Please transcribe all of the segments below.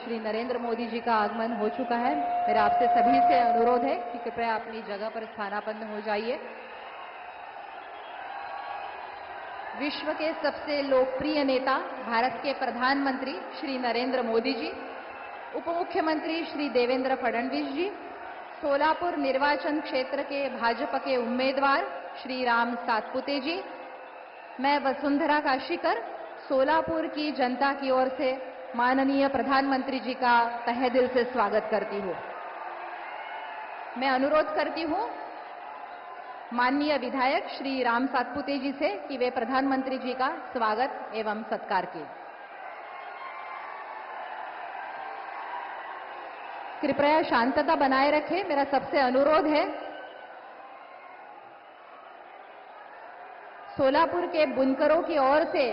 श्री नरेंद्र मोदी जी का आगमन हो चुका है। मेरा आपसे सभी से अनुरोध है कि कृपया अपनी जगह पर स्थानापन्न हो जाइए। विश्व के सबसे लोकप्रिय नेता भारत के प्रधानमंत्री श्री नरेंद्र मोदी जी, उप मुख्यमंत्री श्री देवेंद्र फडणवीस जी, सोलापुर निर्वाचन क्षेत्र के भाजपा के उम्मीदवार श्री राम सातपुते जी, मैं वसुंधरा काशीकर सोलापुर की जनता की ओर से माननीय प्रधानमंत्री जी का तहे दिल से स्वागत करती हूं। मैं अनुरोध करती हूं माननीय विधायक श्री राम सातपुते जी से कि वे प्रधानमंत्री जी का स्वागत एवं सत्कार किए। कृपया शांतता बनाए रखें, मेरा सबसे अनुरोध है। सोलापुर के बुनकरों की ओर से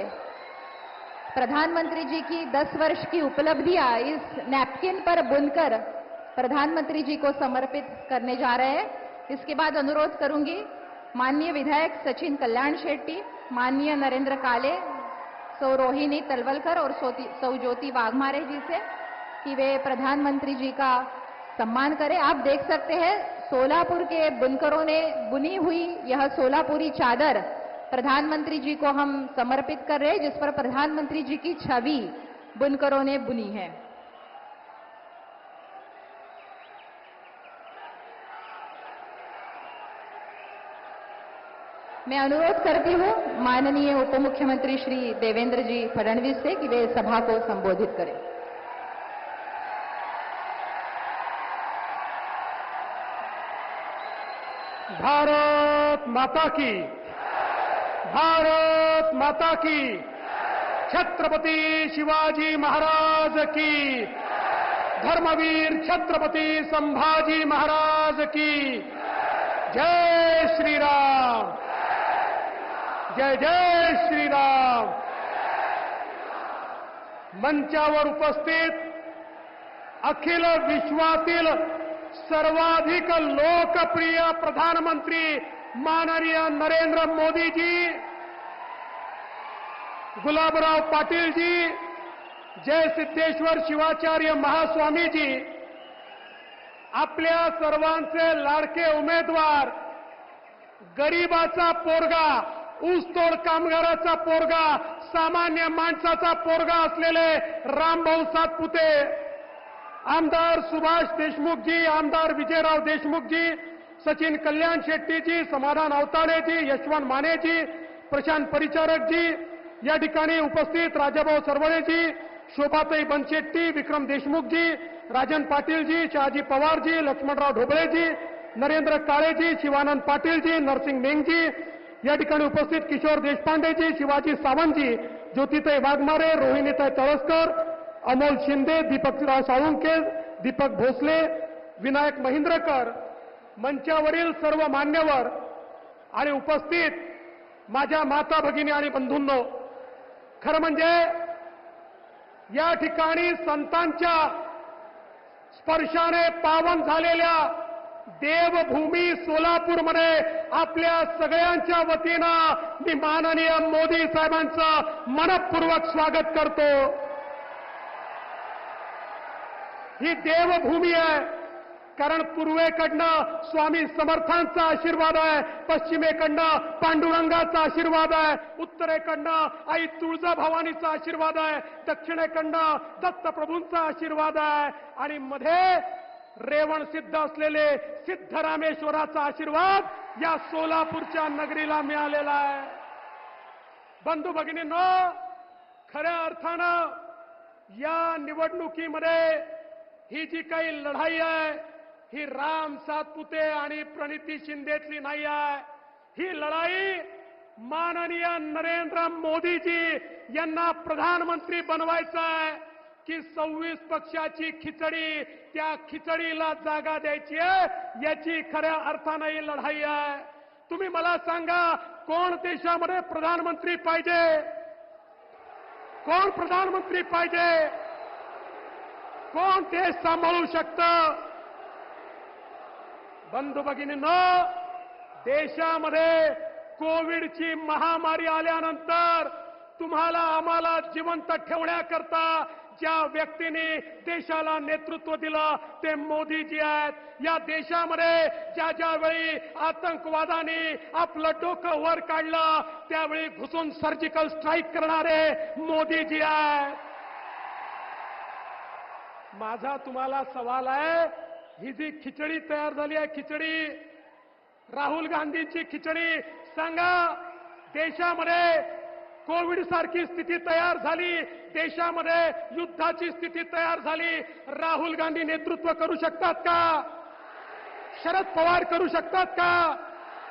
प्रधानमंत्री जी की 10 वर्ष की उपलब्धियां इस नैपकिन पर बुनकर प्रधानमंत्री जी को समर्पित करने जा रहे हैं। इसके बाद अनुरोध करूंगी माननीय विधायक सचिन कल्याण शेट्टी, माननीय नरेंद्र काले, सौ रोहिणी तलवलकर और सौ ज्योति वाघमारे जी से कि वे प्रधानमंत्री जी का सम्मान करें। आप देख सकते हैं सोलापुर के बुनकरों ने बुनी हुई यह सोलापुरी चादर प्रधानमंत्री जी को हम समर्पित कर रहे हैं, जिस पर प्रधानमंत्री जी की छवि बुनकरों ने बुनी है। मैं अनुरोध करती हूं माननीय उप मुख्यमंत्री श्री देवेंद्र जी फडणवीस से कि वे सभा को संबोधित करें। भारत माता की, भारत माता की, छत्रपति शिवाजी महाराज की, धर्मवीर छत्रपति संभाजी महाराज की, जय श्री राम, जय जय श्री राम। मंचावर उपस्थित अखिल विश्वातील सर्वाधिक लोकप्रिय प्रधानमंत्री माननीय नरेंद्र मोदी जी, गुलाबराव पाटील जी, जय सिद्धेश्वर शिवाचार्य महास्वामी जी, आपल्या सर्वांचे लाडके उमेदवार, गरीबाचा पोरगा, ऊसतोड कामगाराचा पोरगा, सामान्य माणसाचा पोरगा असलेले रामभाऊ सातपुते, आमदार सुभाष देशमुख जी, आमदार विजयराव देशमुख जी, सचिन कल्याण शेट्टी जी, समाधान अवताडे जी, यशवंत माने जी, प्रशांत परिचारक जी, या ठिकाणी उपस्थित राजाभाऊ सरवळे जी, शोभाताई बनशेट्टी, विक्रम देशमुख जी, राजन पाटील जी, शहाजी पवार जी, लक्ष्मणराव ढोबळे जी, नरेंद्र काळे जी, शिवानंद पाटील जी, नरसिंग मेंग जी, या ठिकाणी उपस्थित किशोर देशपांडे जी, शिवाजी सावंत जी, ज्योतिताई वाघमारे, रोहिणीताई तळसकर, अमोल शिंदे, दीपकराव साळुंके, दीपक भोसले, विनायक महिंद्रकर, मंचावरील सर्व मान्यवर आणि उपस्थित माझ्या माता भगिनी आणि बंधूंनो, खरं म्हणजे या ठिकाणी संतांच्या स्पर्शाने पावन झालेल्या देवभूमी सोलापूरमध्ये आपल्या सगळ्यांच्या वतीनं मी माननीय मोदी साहेबांचं मनपूर्वक स्वागत करतो। ही देवभूमी आहे, कारण पूर्वेकडनं स्वामी समर्थांचा आशीर्वाद आहे, पश्चिमेकडनं पांडुरंगाचा आशीर्वाद आहे, उत्तरेकडनं आई तुळजाभवानीचा आशीर्वाद आहे, दक्षिणेकडनं दत्तप्रभूंचा आशीर्वाद आहे आणि मध्ये रेवण सिद्ध असलेले सिद्धरामेश्वराचा आशीर्वाद या सोलापूरच्या नगरीला मिळालेला आहे। बंधू भगिनींनो, खऱ्या अर्थानं या निवडणुकीमध्ये ही जी काही लढाई आहे, ही राम सातपुते आणि प्रणिती शिंदेतली नाही आहे। ही लढाई माननीय नरेंद्र मोदीजी यांना प्रधानमंत्री बनवायचं आहे की 26 पक्षाची खिचडी, त्या खिचडीला जागा द्यायची आहे, याची खऱ्या अर्थानं ही लढाई आहे। तुम्ही मला सांगा, कोण देशामध्ये प्रधानमंत्री पाहिजे? कोण प्रधानमंत्री पाहिजे? कोण देश सांभाळू शकतं? बंधू भगिनींनो, देशामध्ये कोविडची महामारी आल्यानंतर तुम्हाला आम्हाला जिवंत ठेवण्याकरता ज्या व्यक्तीने देशाला नेतृत्व दिलं ते मोदीजी आहेत. या देशामध्ये ज्या ज्या वेळी आतंकवादाने आपलं डोकं वर काढलं त्यावेळी घुसून सर्जिकल स्ट्राईक करणारे मोदीजी आहेत. माझा तुम्हाला सवाल आहे, ही जी खिचडी तयार झाली आहे, खिचडी राहुल गांधींची खिचडी, सांगा देशामध्ये कोविड सारखी स्थिती तयार झाली, देशामध्ये युद्धाची स्थिती तयार झाली, राहुल गांधी नेतृत्व करू शकतात का? शरद पवार करू शकतात का?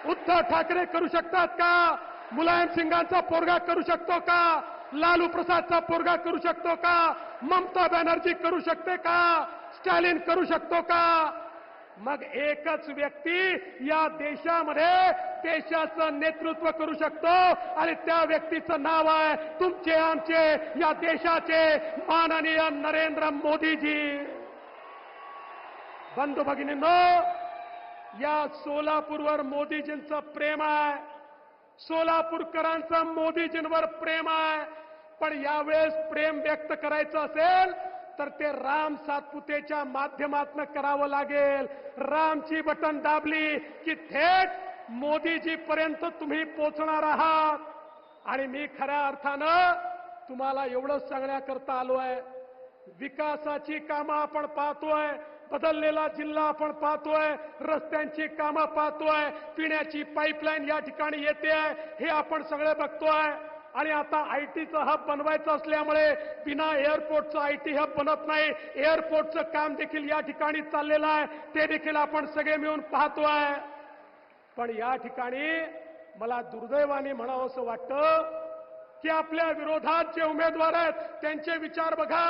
उद्धव ठाकरे करू शकतात का? मुलायम सिंगांचा पोरगा करू शकतो का? लालू प्रसादचा पोरगा करू शकतो का? ममता बॅनर्जी करू शकते का? स्टॅलिन करू शकतो का? मग एकच व्यक्ती या देशामध्ये देशाचं नेतृत्व करू शकतो आणि त्या व्यक्तीचं नाव आहे तुमचे आमचे या देशाचे माननीय नरेंद्र मोदीजी. बंधू भगिनींनो, या सोलापूरवर मोदीजींचं प्रेम आहे, सोलापूरकरांचं मोदीजींवर प्रेम आहे. पण यावेळेस प्रेम व्यक्त करायचं असेल तर ते राम सातपुतेच्या माध्यमातून करावं लागेल. रामची बटन दाबली की थेट मोदीजी पर्यंत तुम्ही पोहोचणार आहात. आणि मी खऱ्या अर्थानं तुम्हाला एवढंच सांगण्याकरता आलो आहे, विकासाची कामं आपण पाहतोय, बदललेला जिल्हा आपण पाहतोय, रस्त्यांची कामं पाहतोय, पिण्याची पाईपलाईन या ठिकाणी येते आहे, हे आपण सगळे बघतोय. आणि आता आयटीचं हब बनवायचं असल्यामुळे बिना एअरपोर्टचं आयटी हब बनत नाही, एअरपोर्टचं काम देखील या ठिकाणी चाललेलं आहे, ते देखील आपण सगळे मिळून पाहतोय. पण या ठिकाणी मला दुर्दैवाने म्हणावं असं वाटतं की आपल्या विरोधात जे उमेदवार आहेत त्यांचे विचार बघा.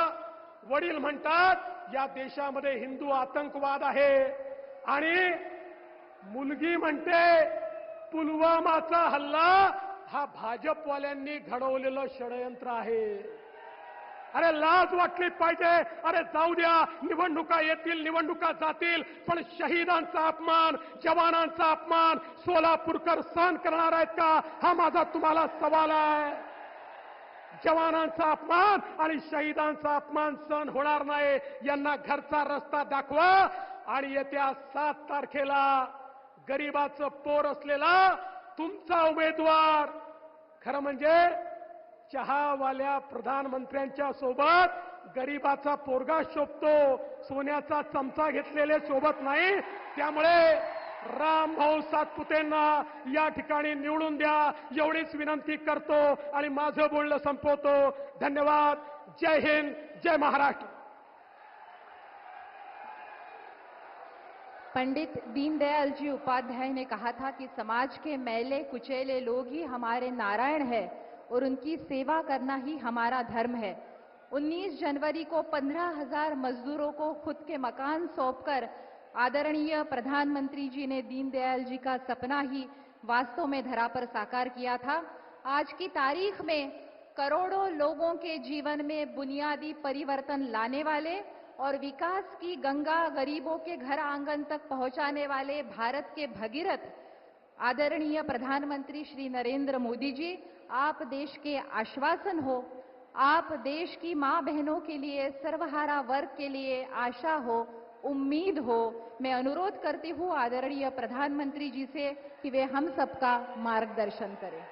वडील म्हणतात या देशामध्ये हिंदू आतंकवाद आहे आणि मुलगी म्हणते पुलवामाचा हल्ला हा भाजपवाल्यांनी घडवलेलं षडयंत्र आहे. अरे लाज वाटली पाहिजे. अरे जाऊ द्या, निवडणुका येतील, निवडणुका जातील, पण शहीदांचा अपमान, जवानांचा अपमान सोलापूरकर सहन करणार आहेत का? हा माझा तुम्हाला सवाल आहे. जवानांचा अपमान आणि शहीदांचा अपमान सहन होणार नाही. यांना घरचा रस्ता दाखवा आणि येत्या 7 तारखेला गरिबाचं पोर असलेला तुमचा उमेदवार, खरं म्हणजे चहावाल्या प्रधानमंत्र्यांच्या सोबत गरिबाचा पोरगा शोभतो, सोन्याचा चमचा घेतलेले सोबत नाही. त्यामुळे रामभाऊ सातपुतेंना या ठिकाणी निवडून द्या एवढीच विनंती करतो आणि माझं बोलणं संपवतो. धन्यवाद. जय हिंद, जय महाराष्ट्र. पंडित दीनदयाल जी उपाध्याय ने कहा था कि समाज के मैले कुचेले लोग ही हमारे नारायण है और उनकी सेवा करना ही हमारा धर्म है. 19 जनवरी को 15,000 मजदूरों को खुद के मकान सौंपकर आदरणीय प्रधानमंत्री जी ने दीनदयाल जी का सपना ही वास्तव में धरा पर साकार किया था. आज की तारीख में करोड़ों लोगों के जीवन में बुनियादी परिवर्तन लाने वाले और विकास की गंगा गरीबों के घर आंगन तक पहुंचाने वाले भारत के भगीरथ आदरणीय प्रधानमंत्री श्री नरेंद्र मोदी जी, आप देश के आश्वासन हो, आप देश की मां बहनों के लिए, सर्वहारा वर्ग के लिए आशा हो, उम्मीद हो. मैं अनुरोध करती हूं आदरणीय प्रधानमंत्री जी से कि वे हम सबका मार्गदर्शन करें.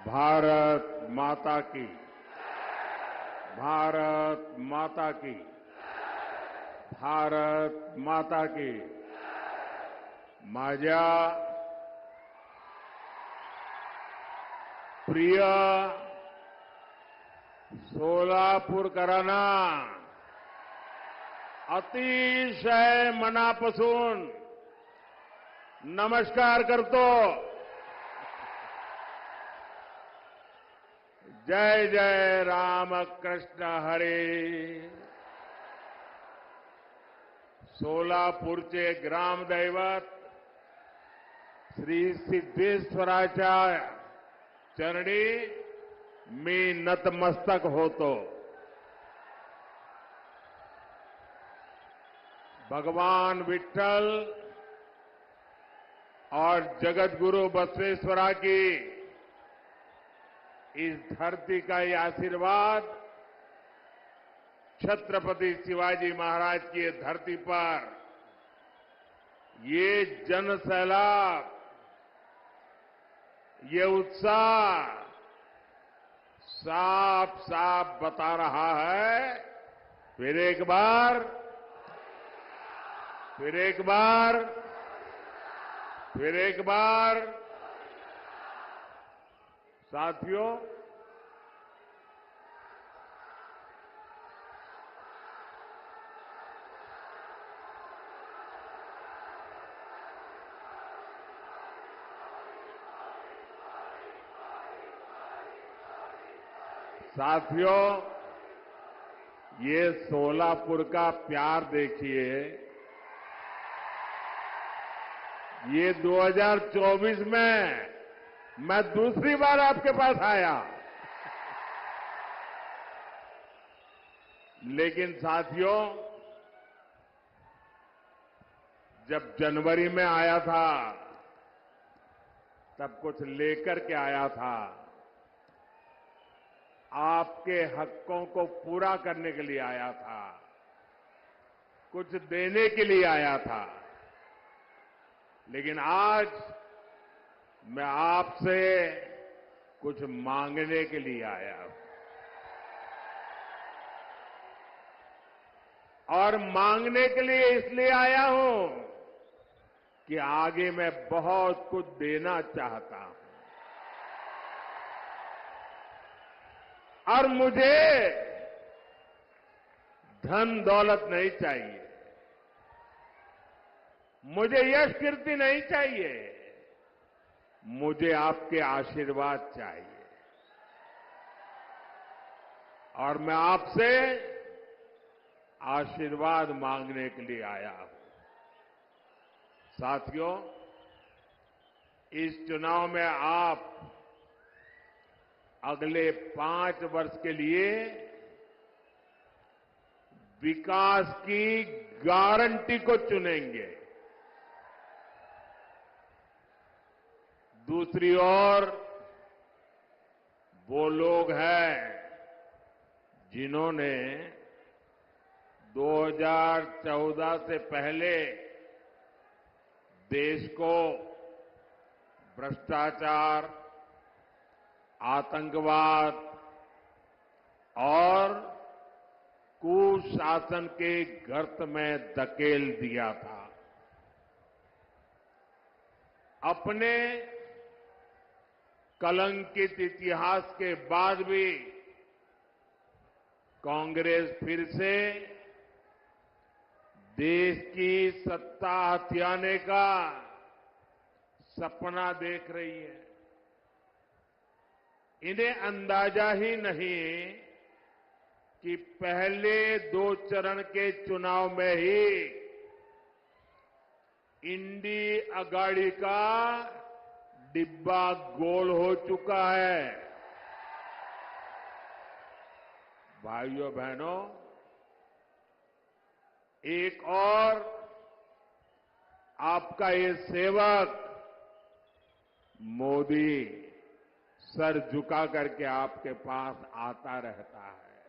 भारत माता की, भारत माता की, भारत माता की. माझ्या प्रिय सोलापूरकरांना अतिशय मनापासून नमस्कार करतो. जय जय रामकृष्ण हरी. सोलापूरचे ग्रामदैवत श्री सिद्धेश्वराच्या चरणी मी नतमस्तक होतो. भगवान विठ्ठल और जगत गुरु बसवेश्वरा की इस धरती का ये आशीर्वाद छत्रपति शिवाजी महाराज की धरती पर ये जन सैलाब, ये उत्साह साफ साफ बता रहा है. फिर एक बार साथियों, ये सोलापुर का प्यार देखिए. ये 2024 में मैं दूसरी बार आपके पास आया, लेकिन साथियों, जब जनवरी में आया था तब कुछ लेकर के आया था. आपके हकों को पूरा करने के लिए आया था, कुछ देने के लिए आया था. लेकिन आज मैं आपसे कुछ मांगने के लिए आया हूं. और मांगने के लिए इसलिए आया हूं कि आगे मैं बहुत कुछ देना चाहता हूं. और मुझे धन दौलत नहीं चाहिए, मुझे यश कीर्ति नहीं चाहिए, मुझे आपके आशीर्वाद चाहिए. और मैं आपसे आशीर्वाद मांगने के लिए आया हूं. साथियों, इस चुनाव में आप अगले 5 वर्ष के लिए विकास की गारंटी को चुनेंगे. दूसरी ओर वो लोग हैं जिन्होंने 2014 से पहले देश को भ्रष्टाचार, आतंकवाद और कुशासन के गर्त में धकेल दिया था. अपने कलंकित इतिहास के बाद भी कांग्रेस फिर से देश की सत्ता हथियाने का सपना देख रही है. इन्हें अंदाजा ही नहीं कि पहले 2 चरण के चुनाव में ही इंडी अगाड़ी का डिब्बा गोल हो चुका है. भाइयों बहनों, एक और आपका ये सेवक मोदी सर झुका करके आपके पास आता रहता है.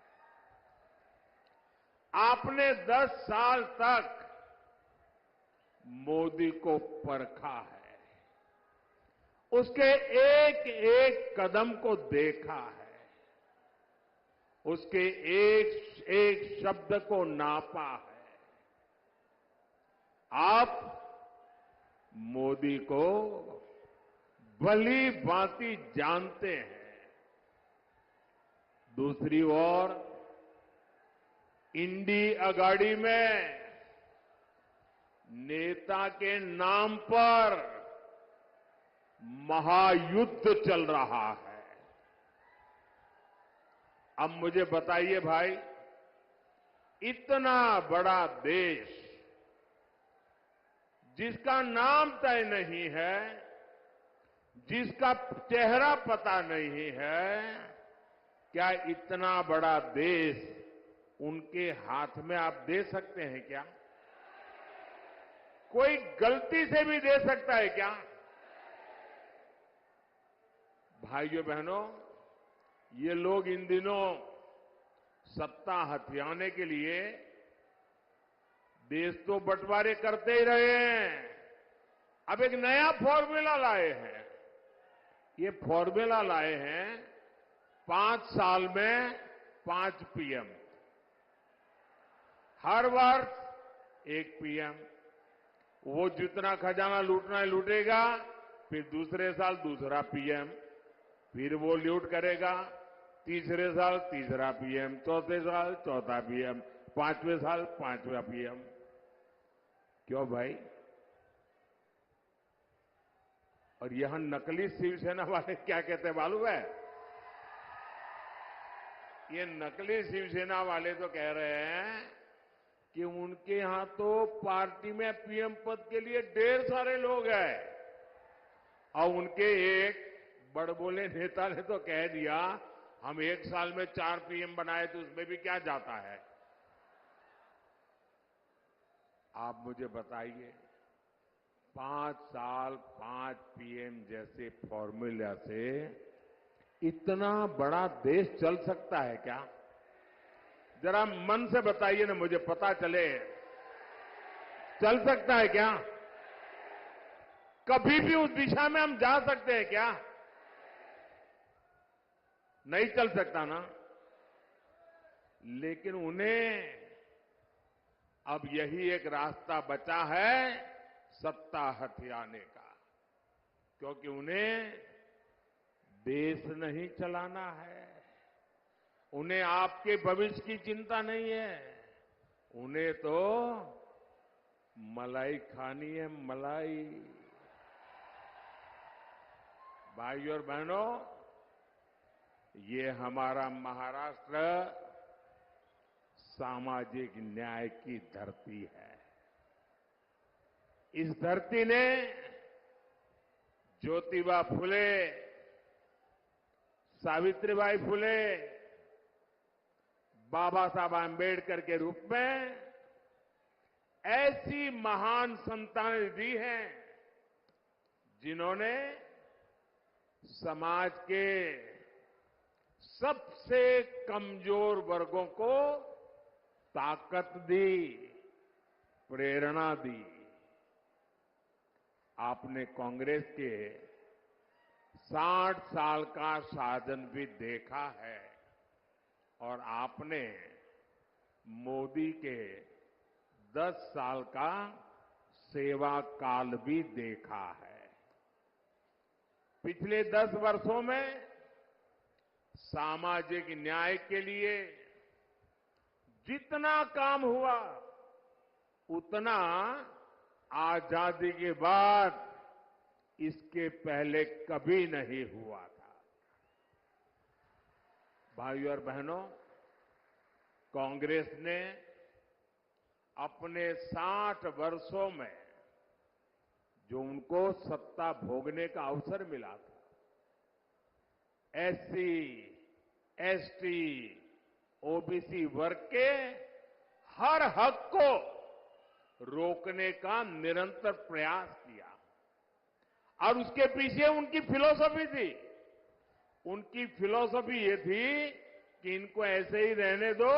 आपने 10 साल तक मोदी को परखा है, उसके एक एक कदम को देखा है, उसके एक एक शब्द को नापा है. आप मोदी को भली भांति जानते हैं. दूसरी ओर इंडी अगाड़ी में नेता के नाम पर महायुद्ध चल रहा है. अब मुझे बताइए भाई, इतना बड़ा देश जिसका नाम तय नहीं है, जिसका चेहरा पता नहीं है, क्या इतना बड़ा देश उनके हाथ में आप दे सकते हैं क्या? कोई गलती से भी दे सकता है क्या? भाइयों बहनों, ये लोग इन दिनों सत्ता हथियाने के लिए देश तो बंटवारे करते ही रहे हैं। अब एक नया फॉर्मूला लाए हैं। ये फॉर्मूला लाए हैं 5 साल में 5 पीएम, हर वर्ष 1 पीएम। वो जितना खजाना लूटना है लूटेगा, फिर दूसरे साल दूसरा पीएम, फिर वो लूट करेगा, तीसरे साल तीसरा पीएम, चौथे साल चौथा पीएम, 5वें साल 5वां पीएम। क्यों भाई? और यहां नकली शिवसेना वाले क्या कहते हैं मालूम है? ये नकली शिवसेना वाले तो कह रहे हैं कि उनके यहां तो पार्टी में पीएम पद के लिए ढेर सारे लोग हैं। और उनके एक बड़बोले नेता ने तो कह दिया, हम 1 साल में 4 पीएम बनाए तो उसमें भी क्या जाता है? आप मुझे बताइए, 5 साल 5 पीएम जैसे फॉर्मूला से इतना बड़ा देश चल सकता है क्या? जरा मन से बताइए ना, मुझे पता चले। चल सकता है क्या? कभी भी उस दिशा में हम जा सकते हैं क्या? नहीं चल सकता ना। लेकिन उन्हें अब यही एक रास्ता बचा है सत्ता हथियाने का, क्योंकि उन्हें देश नहीं चलाना है, उन्हें आपके भविष्य की चिंता नहीं है, उन्हें तो मलाई खानी है, मलाई। भाइयों और बहनों, ये हमारा महाराष्ट्र सामाजिक न्याय की धरती है। इस धरती ने ज्योतिबा फुले, सावित्रीबाई फुले, बाबा साहब आंबेडकर के रूप में ऐसी महान संतानें दी हैं जिन्होंने समाज के सबसे कमजोर वर्गों को ताकत दी, प्रेरणा दी। आपने कांग्रेस के 60 साल का शासन भी देखा है और आपने मोदी के 10 साल का सेवा काल भी देखा है। पिछले 10 वर्षों में सामाजिक न्याय के लिए जितना काम हुआ उतना आजादी के बाद इसके पहले कभी नहीं हुआ था। भाइयों और बहनों, कांग्रेस ने अपने 60 वर्षों में जो उनको सत्ता भोगने का अवसर मिला था, एससी, एसटी, ओबीसी वर्ग के हर हक को रोकने का निरंतर प्रयास किया। और उसके पीछे उनकी फिलॉसफी थी। उनकी फिलॉसफी ये थी कि इनको ऐसे ही रहने दो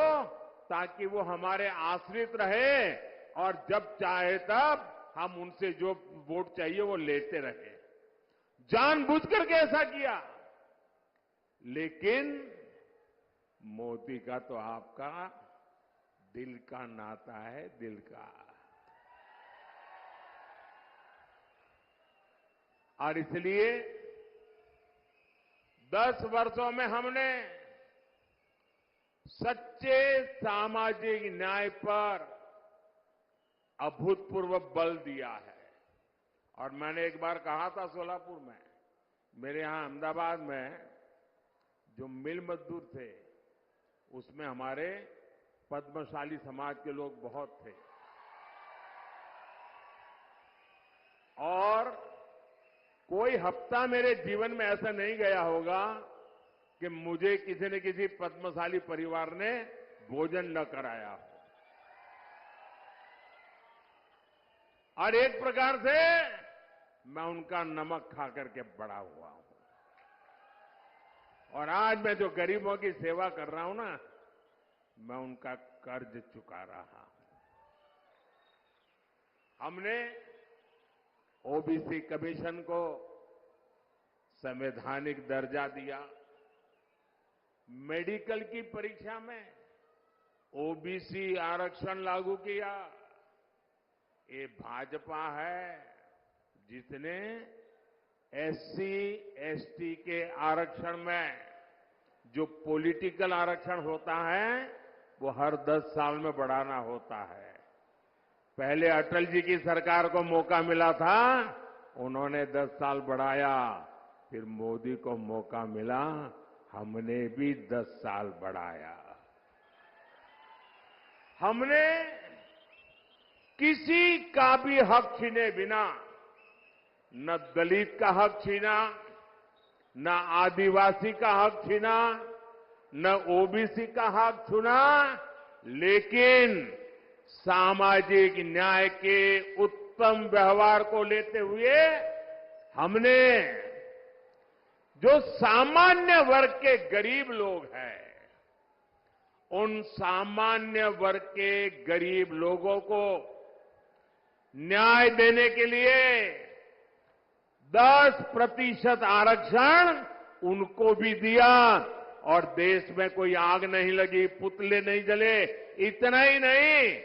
ताकि वो हमारे आश्रित रहे और जब चाहे तब हम उनसे जो वोट चाहिए वो लेते रहे। जानबूझकर के ऐसा किया। लेकिन मोदी का तो आपका दिल का नाता है, दिल का। और इसलिए 10 वर्षों में हमने सच्चे सामाजिक न्याय पर अभूतपूर्व बल दिया है। और मैंने एक बार कहा था सोलापुर में, मेरे यहां अहमदाबाद में जो मिल मजदूर थे उसमें हमारे पद्मशाली समाज के लोग बहुत थे। और कोई हफ्ता मेरे जीवन में ऐसा नहीं गया होगा कि मुझे किसी न किसी पद्मशाली परिवार ने भोजन न कराया हो। और एक प्रकार से मैं उनका नमक खा करके बड़ा हुआ हूं। और आज मैं जो गरीबों की सेवा कर रहा हूं ना, मैं उनका कर्ज चुका रहा हूं। हमने ओबीसी कमीशन को संवैधानिक दर्जा दिया। मेडिकल की परीक्षा में ओबीसी आरक्षण लागू किया। ये भाजपा है जिसने एससी एसटी के आरक्षण में जो पॉलिटिकल आरक्षण होता है वो हर 10 साल में बढ़ाना होता है। पहले अटल जी की सरकार को मौका मिला था, उन्होंने 10 साल बढ़ाया। फिर मोदी को मौका मिला, हमने भी 10 साल बढ़ाया। हमने किसी का भी हक छीने बिना न दलित का हक छीना, न आदिवासी का हक छीना, न ओबीसी का हक छीना, लेकिन सामाजिक न्याय के उत्तम व्यवहार को लेते हुए हमने जो सामान्य वर्ग के गरीब लोग हैं, उन सामान्य वर्ग के गरीब लोगों को न्याय देने के लिए 10% आरक्षण उनको भी दिया। और देश में कोई आग नहीं लगी, पुतले नहीं जले। इतना ही नहीं,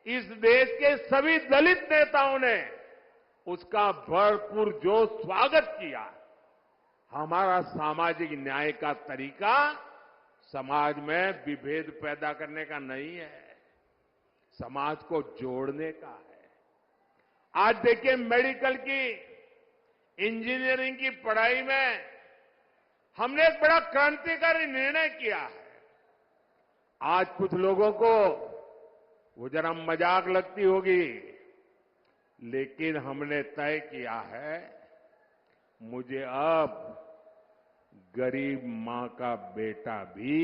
इस देश के सभी दलित नेताओं ने उसका भरपूर जोश स्वागत किया। हमारा सामाजिक न्याय का तरीका समाज में विभेद पैदा करने का नहीं है, समाज को जोड़ने का है। आज देखिए, मेडिकल की, इंजीनियरिंग की पढ़ाई में हमने एक बड़ा क्रांतिकारी निर्णय किया है। आज कुछ लोगों को वो जरा मजाक लगती होगी, लेकिन हमने तय किया है, मुझे अब गरीब मां का बेटा भी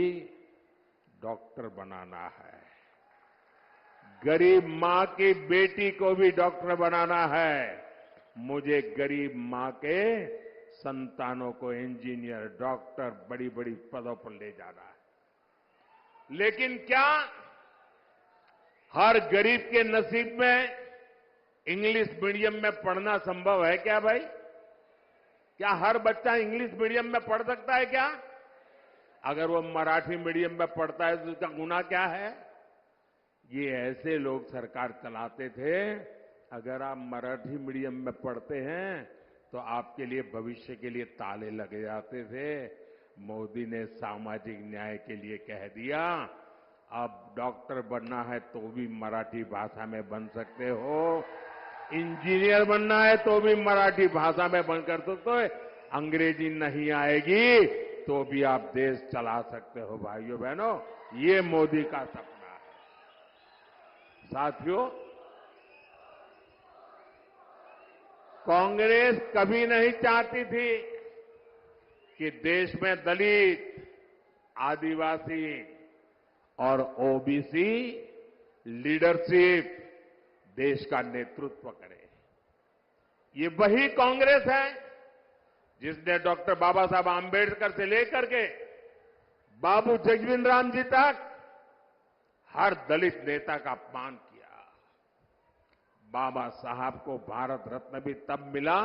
डॉक्टर बनाना है, गरीब मां की बेटी को भी डॉक्टर बनाना है, मुझे गरीब मां के संतानों को इंजीनियर, डॉक्टर, बड़ी बड़ी पदों पर ले जाना है। लेकिन क्या हर गरीब के नसीब में इंग्लिश मीडियम में पढ़ना संभव है क्या भाई? क्या हर बच्चा इंग्लिश मीडियम में पढ़ सकता है क्या? अगर वो मराठी मीडियम में पढ़ता है तो उसका गुनाह क्या है? ये ऐसे लोग सरकार चलाते थे। अगर आप मराठी मीडियम में पढ़ते हैं तो आपके लिए भविष्य के लिए ताले लगे जाते थे। मोदी ने सामाजिक न्याय के लिए कह दिया, अब डॉक्टर बनना है तो भी मराठी भाषा में बन सकते हो, इंजीनियर बनना है तो भी मराठी भाषा में बनकर सकते हो, अंग्रेजी नहीं आएगी तो भी आप देश चला सकते हो। भाइयों बहनों, ये मोदी का सपना है। साथियों, कांग्रेस कभी नहीं चाहती थी कि देश में दलित, आदिवासी और ओबीसी लीडरशिप देश का नेतृत्व करे। ये वही कांग्रेस है जिसने डॉक्टर बाबा साहब आंबेडकर से लेकर के बाबू जगजीवन राम जी तक हर दलित नेता का अपमान किया। बाबा साहब को भारत रत्न भी तब मिला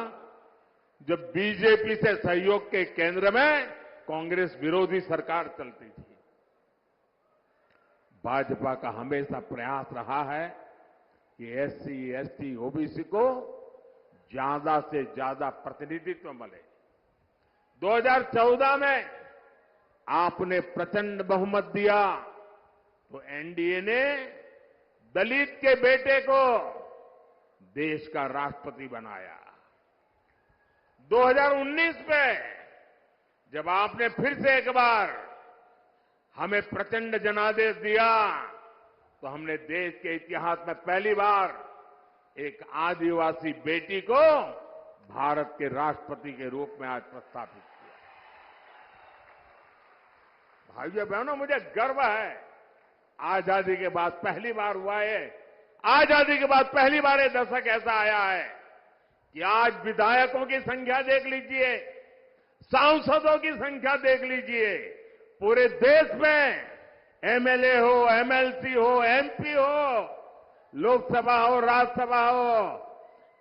जब बीजेपी से सहयोग के केंद्र में कांग्रेस विरोधी सरकार चलती थी। भाजपा का हमेशा प्रयास रहा है कि एससी, एसटी, ओबीसी को ज्यादा से ज्यादा प्रतिनिधित्व मिले। 2014 में आपने प्रचंड बहुमत दिया तो एनडीए ने दलित के बेटे को देश का राष्ट्रपति बनाया। 2019 में जब आपने फिर से एक बार हमें प्रचंड जनादेश दिया तो हमने देश के इतिहास में पहली बार एक आदिवासी बेटी को भारत के राष्ट्रपति के रूप में आज प्रस्तावित किया। भाइयों बहनों, मुझे गर्व है, आजादी के बाद पहली बार हुआ है, आजादी के बाद पहली बार ये दशक ऐसा आया है कि आज विधायकों की संख्या देख लीजिए, सांसदों की संख्या देख लीजिए, पूरे देश में एमएलए हो, एमएलसी हो, एमपी हो, लोकसभा हो, राज्यसभा हो,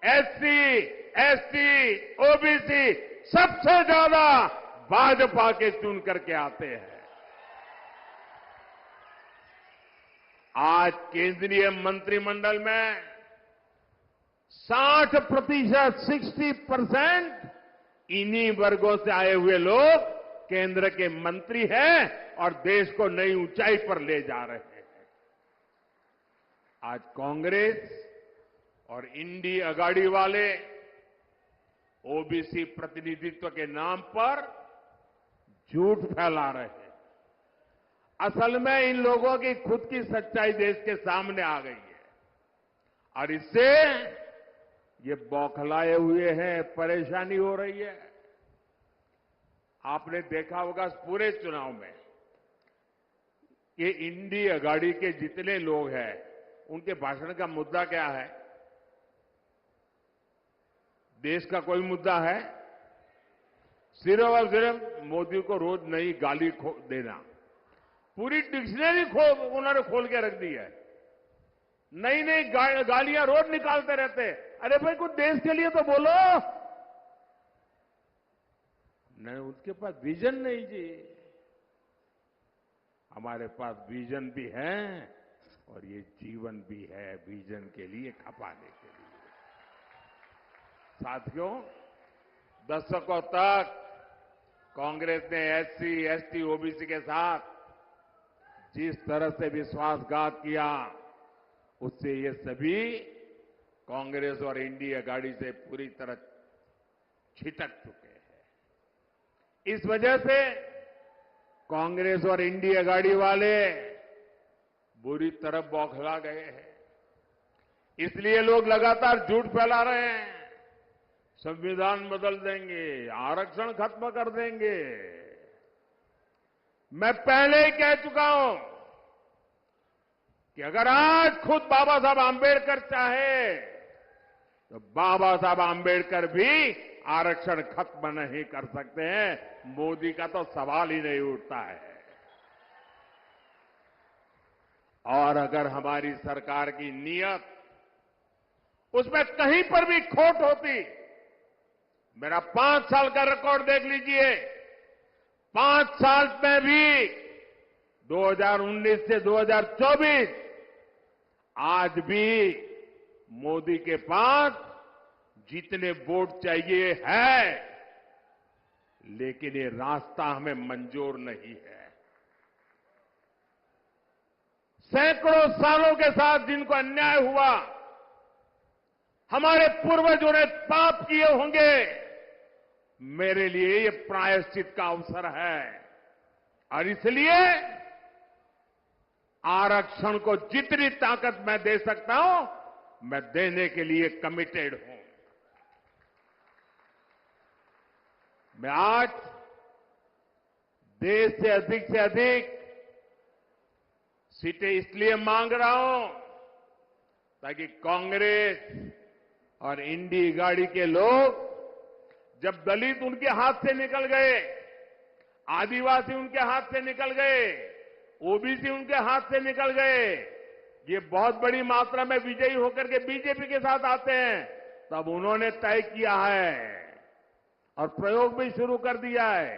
एससी, एसटी, ओबीसी सबसे ज्यादा भाजपा के चुन करके आते हैं। आज केंद्रीय मंत्रिमंडल में 60%, 60% इन्हीं वर्गों से आए हुए लोग केंद्र के मंत्री हैं और देश को नई ऊंचाई पर ले जा रहे हैं। आज कांग्रेस और इंडी अगाड़ी वाले ओबीसी प्रतिनिधित्व के नाम पर झूठ फैला रहे हैं। असल में इन लोगों की खुद की सच्चाई देश के सामने आ गई है और इससे ये बौखलाए हुए हैं, परेशानी हो रही है। आपने देखा होगा पूरे चुनाव में ये इंडी अगाड़ी के जितने लोग हैं उनके भाषण का मुद्दा क्या है? देश का कोई मुद्दा है? सिर्फ और सिर्फ मोदी को रोज नई गाली देना। पूरी डिक्शनरी उन्होंने खोल के रख दी है, नई नई गालियां रोज निकालते रहते। अरे भाई कुछ देश के लिए तो बोलो। नहीं, उनके पास विजन नहीं जी। हमारे पास विजन भी है और ये जीवन भी है विजन के लिए खपाने के लिए। साथियों, दशकों तक कांग्रेस ने एससी, एसटी, ओबीसी के साथ जिस तरह से विश्वासघात किया, उससे ये सभी कांग्रेस और इंडी अगाड़ी से पूरी तरह छिटक चुके हैं। इस वजह से कांग्रेस और इंडी अगाड़ी वाले बुरी तरह बौखला गए हैं। इसलिए लोग लगातार झूठ फैला रहे हैं, संविधान बदल देंगे, आरक्षण खत्म कर देंगे। मैं पहले ही कह चुका हूं कि अगर आज खुद बाबा साहब आंबेडकर चाहे तो बाबा साहब आंबेडकर भी आरक्षण खत्म नहीं कर सकते हैं। मोदी का तो सवाल ही नहीं उठता है। और अगर हमारी सरकार की नीयत उसमें कहीं पर भी खोट होती, मेरा 5 साल का रिकॉर्ड देख लीजिए, 5 साल में भी 2019 से 2024 आज भी मोदी के पास जितने वोट चाहिए है, लेकिन ये रास्ता हमें मंजूर नहीं है। सैकड़ों सालों के साथ जिनको अन्याय हुआ, हमारे पूर्वजों ने पाप किए होंगे, मेरे लिए ये प्रायश्चित का अवसर है और इसलिए आरक्षण को जितनी ताकत मैं दे सकता हूं, मैं देने के लिए कमिटेड हूं। मैं आज देश से अधिक सीटें इसलिए मांग रहा हूं ताकि कांग्रेस और इंडी गाड़ी के लोग, जब दलित उनके हाथ से निकल गए, आदिवासी उनके हाथ से निकल गए, ओबीसी उनके हाथ से निकल गए, ये बहुत बड़ी मात्रा में विजयी होकर के बीजेपी के साथ आते हैं, तब उन्होंने तय किया है और प्रयोग भी शुरू कर दिया है,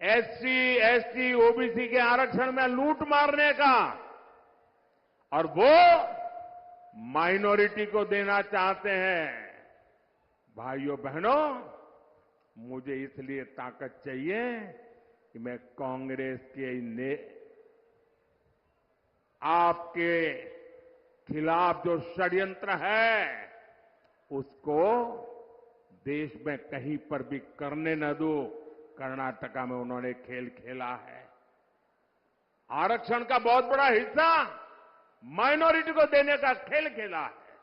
एससी, एसटी, ओबीसी के आरक्षण में लूट मारने का, और वो माइनॉरिटी को देना चाहते हैं। भाइयों बहनों, मुझे इसलिए ताकत चाहिए कि मैं कांग्रेस के आपके खिलाफ जो षड्यंत्र है उसको देश में कहीं पर भी करने न दो। कर्नाटका में उन्होंने खेल खेला है, आरक्षण का बहुत बड़ा हिस्सा माइनॉरिटी को देने का खेल खेला है,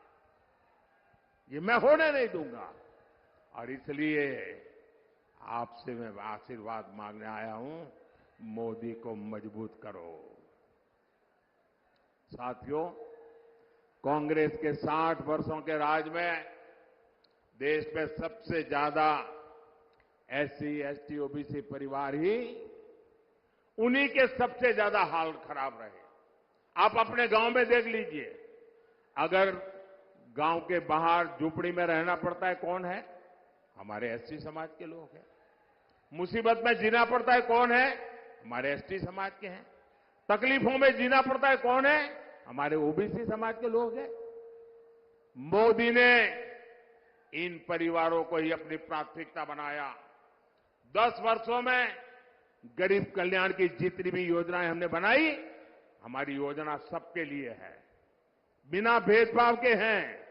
ये मैं होने नहीं दूंगा। और इसलिए आपसे मैं आशीर्वाद मांगने आया हूं मोदी को मजबूत करो। साथियों, कांग्रेस के 60 वर्षों के राज में देश में सबसे ज्यादा एससी, एसटी, ओबीसी परिवार ही उन्हीं के सबसे ज्यादा हाल खराब रहे। आप अपने गांव में देख लीजिए, अगर गांव के बाहर झुपड़ी में रहना पड़ता है, कौन है? हमारे एससी समाज के लोग हैं। मुसीबत में जीना पड़ता है, कौन है? हमारे एसटी समाज के हैं। तकलीफों में जीना पड़ता है, कौन है? हमारे ओबीसी समाज के लोग हैं। मोदी ने इन परिवारों को ही अपनी प्राथमिकता बनाया। 10 वर्षों में गरीब कल्याण की जितनी भी योजनाएं हमने बनाई, हमारी योजना सबके लिए है, बिना भेदभाव के हैं,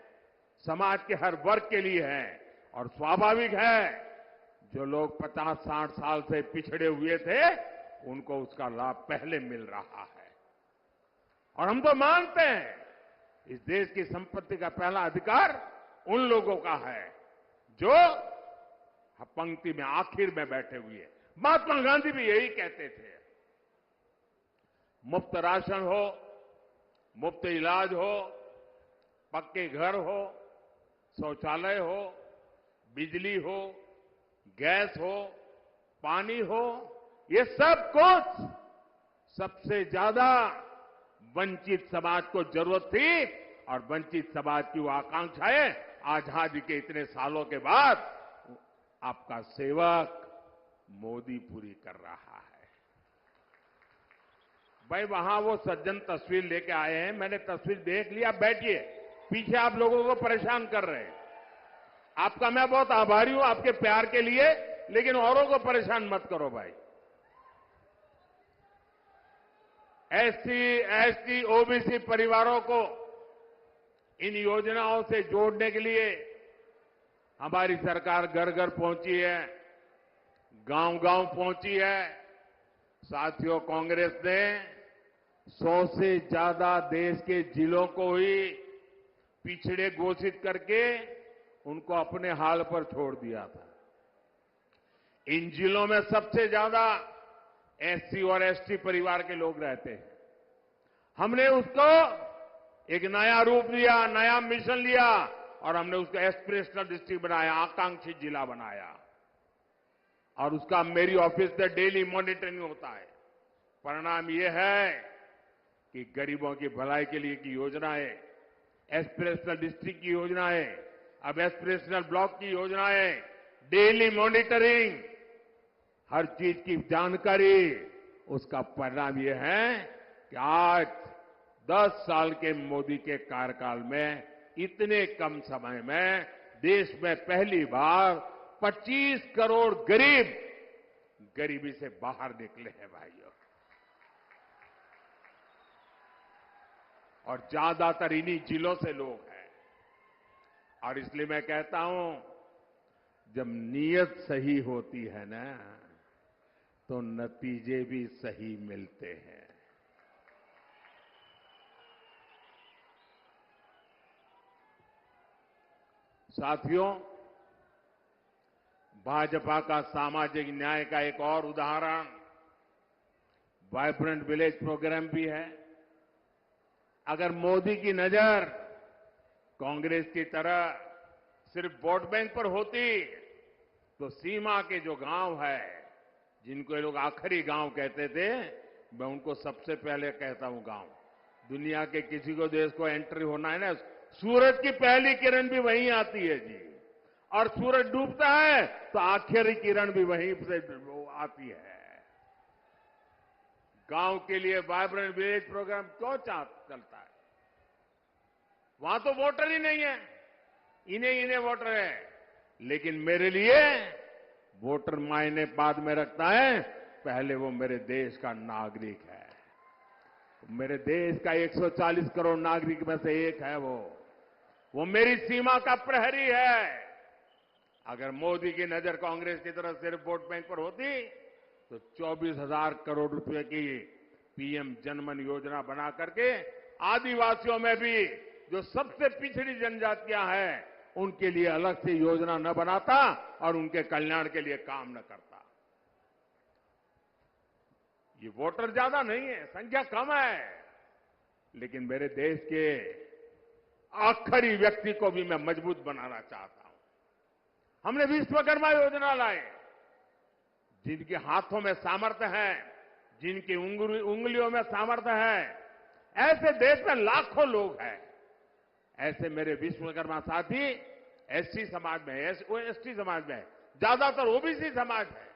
समाज के हर वर्ग के लिए है। और स्वाभाविक है, जो लोग 50-60 साल से पिछड़े हुए थे, उनको उसका लाभ पहले मिल रहा है। और हम तो मानते हैं, इस देश की संपत्ति का पहला अधिकार उन लोगों का है जो पंक्ति में आखिर में बैठे हुए हैं। महात्मा गांधी भी यही कहते थे। मुफ्त राशन हो, मुफ्त इलाज हो, पक्के घर हो, शौचालय हो, बिजली हो, गैस हो, पानी हो, ये सब कुछ सबसे ज्यादा वंचित समाज को जरूरत थी। और वंचित समाज की वो आकांक्षाएं आजादी के इतने सालों के बाद आपका सेवक मोदी पूरी कर रहा है। भाई, वहां वो सज्जन तस्वीर लेके आए हैं, मैंने तस्वीर देख लिया। बैठिए, पीछे आप लोगों को परेशान कर रहे हैं। आपका मैं बहुत आभारी हूं आपके प्यार के लिए, लेकिन औरों को परेशान मत करो भाई। एससी, एसटी, ओबीसी परिवारों को इन योजनाओं से जोड़ने के लिए हमारी सरकार घर घर पहुंची है, गांव गांव पहुंची है। साथियों, कांग्रेस ने 100 से ज्यादा देश के जिलों को ही पिछड़े घोषित करके उनको अपने हाल पर छोड़ दिया था। इन जिलों में सबसे ज्यादा एससी और एसटी परिवार के लोग रहते हैं। हमने उसको एक नया रूप दिया, नया मिशन लिया और हमने उसको एस्पिरेशनल डिस्ट्रिक्ट बनाया, आकांक्षी जिला बनाया। और उसका मेरी ऑफिस से डेली मॉनिटरिंग होता है। परिणाम यह है कि गरीबों की भलाई के लिए की योजनाएं, एस्पिरेशनल डिस्ट्रिक्ट की योजनाएं, अब एस्पिरेशनल ब्लॉक की योजनाएं, डेली मॉनिटरिंग, हर चीज की जानकारी, उसका परिणाम यह है कि आज 10 साल के मोदी के कार्यकाल में इतने कम समय में देश में पहली बार 25 करोड़ गरीब गरीबी से बाहर निकले हैं भाइयों। और ज्यादातर इन्हीं जिलों से लोग हैं। और इसलिए मैं कहता हूं, जब नीयत सही होती है ना, तो नतीजे भी सही मिलते हैं। साथियों, भाजपा का सामाजिक न्याय का एक और उदाहरण वाइब्रेंट विलेज प्रोग्राम भी है। अगर मोदी की नजर कांग्रेस की तरह सिर्फ वोट बैंक पर होती, तो सीमा के जो गांव है, जिनको ये लोग आखिरी गांव कहते थे, मैं उनको सबसे पहले कहता हूं गांव। दुनिया के किसी को देश को एंट्री होना है ना, सूरज की पहली किरण भी वहीं आती है जी। और सूरज डूबता है तो आखिरी किरण भी वहीं से आती है। गांव के लिए वाइब्रेंट विलेज प्रोग्राम क्यों चलता है? वहां तो वोटर ही नहीं है, इन्हें वोटर है। लेकिन मेरे लिए वोटर मायने बाद में रखता है, पहले वो मेरे देश का नागरिक है। मेरे देश का 140 करोड़ नागरिक में से एक है वो मेरी सीमा का प्रहरी है। अगर मोदी की नजर कांग्रेस की तरफ सिर्फ वोट बैंक पर होती, तो 24,000 करोड़ रुपए की पीएम जनमन योजना बना करके आदिवासियों में भी जो सबसे पिछड़ी जनजातियां हैं, उनके लिए अलग से योजना न बनाता और उनके कल्याण के लिए काम न करता। ये वोटर ज्यादा नहीं है, संख्या कम है, लेकिन मेरे देश के आखिरी व्यक्ति को भी मैं मजबूत बनाना चाहता हूं। हमने विश्वकर्मा योजना लाए, जिनके हाथों में सामर्थ्य है, जिनकी उंगलियों में सामर्थ्य है, ऐसे देश में लाखों लोग हैं। ऐसे मेरे विश्वकर्मा साथी एससी समाज में, एसटी समाज में, ज्यादातर ओबीसी समाज है।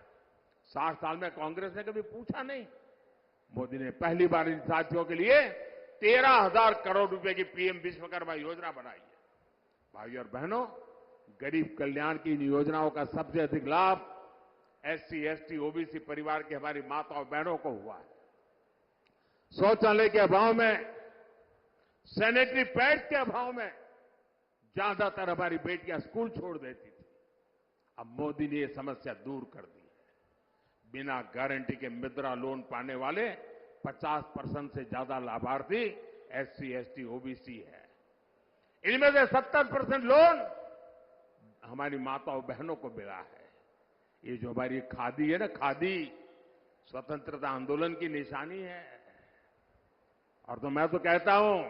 60 साल में कांग्रेस ने कभी पूछा नहीं। मोदी ने पहली बार इन साथियों के लिए 13,000 करोड़ रुपए की पीएम विश्वकर्मा योजना बनाई है। भाइयों और बहनों, गरीब कल्याण की इन योजनाओं का सबसे अधिक लाभ एससी, एसटी, ओबीसी परिवार की हमारी माताओं बहनों को हुआ है। शौचालय के अभाव में, सैनिटरी पैड्स के अभाव में ज्यादातर हमारी बेटियां स्कूल छोड़ देती थी। अब मोदी ने ये समस्या दूर कर दी है। बिना गारंटी के मुद्रा लोन पाने वाले 50% से ज्यादा लाभार्थी एससी, एसटी, ओबीसी है। इनमें से 70% लोन हमारी माताओं बहनों को मिला है। ये जो हमारी खादी है ना, खादी स्वतंत्रता आंदोलन की निशानी है। और तो मैं तो कहता हूं,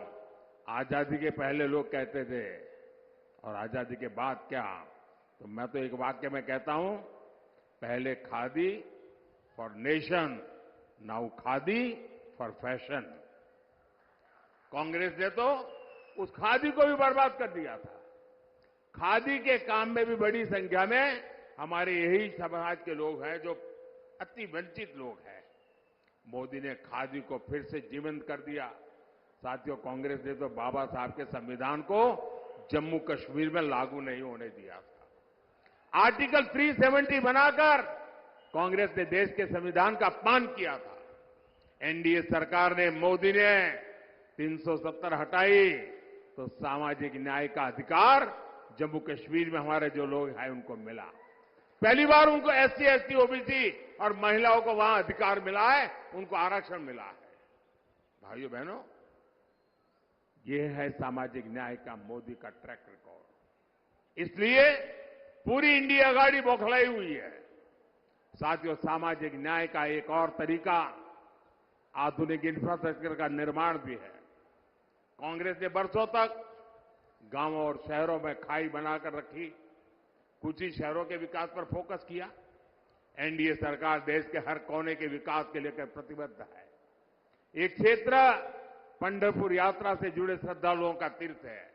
आजादी के पहले लोग कहते थे और आजादी के बाद क्या, तो मैं तो एक वाक्य में कहता हूं, पहले khadi for nation, now khadi for fashion. Congress ने तो उस खादी को भी बर्बाद कर दिया था। खादी के काम में भी बड़ी संख्या में हमारे यही समाज के लोग हैं जो अति वंचित लोग हैं। मोदी ने खादी को फिर से जीवंत कर दिया। साथियों, कांग्रेस ने तो बाबा साहब के संविधान को जम्मू कश्मीर में लागू नहीं होने दिया था। आर्टिकल 370 बनाकर कांग्रेस ने देश के संविधान का अपमान किया था। एनडीए सरकार ने, मोदी ने 370 हटाई तो सामाजिक न्याय का अधिकार जम्मू कश्मीर में हमारे जो लोग हैं उनको मिला। पहली बार उनको एससी, एसटी, ओबीसी और महिलाओं को वहां अधिकार मिला है, उनको आरक्षण मिला है। भाइयों बहनों, ये है सामाजिक न्याय का मोदी का ट्रैक रिकॉर्ड। इसलिए पूरी इंडिया आघाड़ी बौखलाई हुई है। साथियों, सामाजिक न्याय का एक और तरीका आधुनिक इंफ्रास्ट्रक्चर का निर्माण भी है। कांग्रेस ने बरसों तक गांवों और शहरों में खाई बनाकर रखी, कुछ ही शहरों के विकास पर फोकस किया। एनडीए सरकार देश के हर कोने के विकास के लेकर प्रतिबद्ध है। एक क्षेत्र पंढरपुर यात्रा से जुड़े श्रद्धालुओं का तीर्थ है।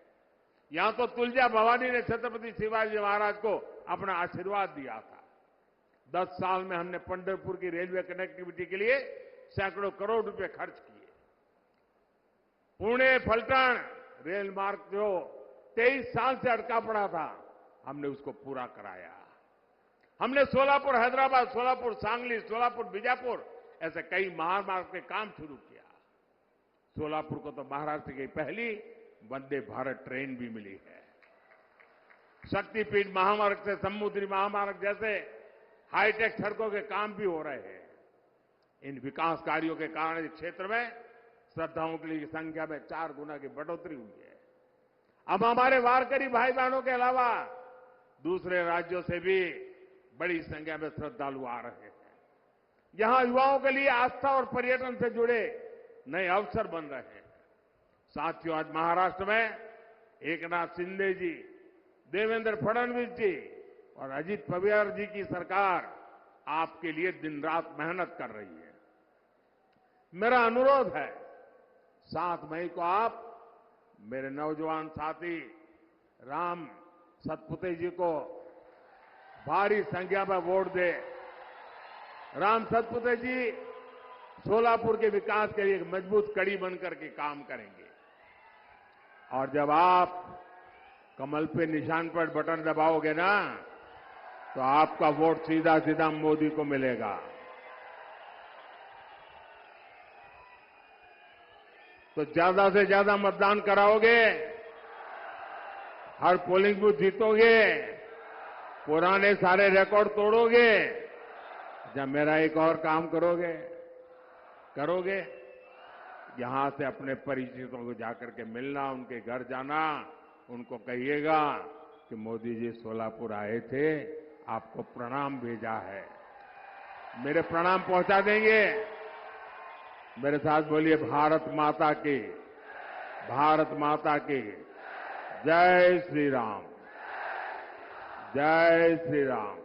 यहां तो तुलजा भवानी ने छत्रपति शिवाजी महाराज को अपना आशीर्वाद दिया था। 10 साल में हमने पंढरपुर की रेलवे कनेक्टिविटी के लिए सैकड़ों करोड़ रुपए खर्च किए। पुणे फलटण रेल मार्ग जो 23 साल से अटका पड़ा था, हमने उसको पूरा कराया। हमने सोलापुर हैदराबाद, सोलापुर सांगली, सोलापुर बीजापुर ऐसे कई महामार्ग के काम शुरू किया। सोलापुर को तो महाराष्ट्र की पहली वंदे भारत ट्रेन भी मिली है। शक्तिपीठ महामार्ग से समुद्री महामार्ग जैसे हाईटेक सड़कों के काम भी हो रहे हैं। इन विकास कार्यों के कारण इस क्षेत्र में श्रद्धालुओं की संख्या में 4 गुना की बढ़ोतरी हुई है। अब हमारे वारकरी भाई बहनों के अलावा दूसरे राज्यों से भी बड़ी संख्या में श्रद्धालु आ रहे हैं। यहां युवाओं के लिए आस्था और पर्यटन से जुड़े नए अवसर बन रहे हैं। साथियों, आज महाराष्ट्र में एकनाथ शिंदे जी, देवेंद्र फडणवीस जी और अजित पवार जी की सरकार आपके लिए दिन रात मेहनत कर रही है। मेरा अनुरोध है, 7 मई को आप मेरे नौजवान साथी राम सतपुते जी को भारी संख्या में वोट दे। राम सतपुते जी सोलापुर के विकास के लिए एक मजबूत कड़ी बनकर के काम करेंगे। और जब आप कमल पे निशान पर बटन दबाओगे ना, तो आपका वोट सीधा सीधा मोदी को मिलेगा। तो ज्यादा से ज्यादा मतदान कराओगे, हर पोलिंग बूथ जीतोगे, पुराने सारे रिकॉर्ड तोड़ोगे। जब मेरा एक और काम करोगे, यहां से अपने परिचितों को जाकर के मिलना, उनके घर जाना, उनको कहिएगा कि मोदी जी सोलापुर आए थे, आपको प्रणाम भेजा है। मेरे प्रणाम पहुंचा देंगे। मेरे साथ बोलिए भारत माता की, भारत माता की जय श्री राम, जय श्री राम।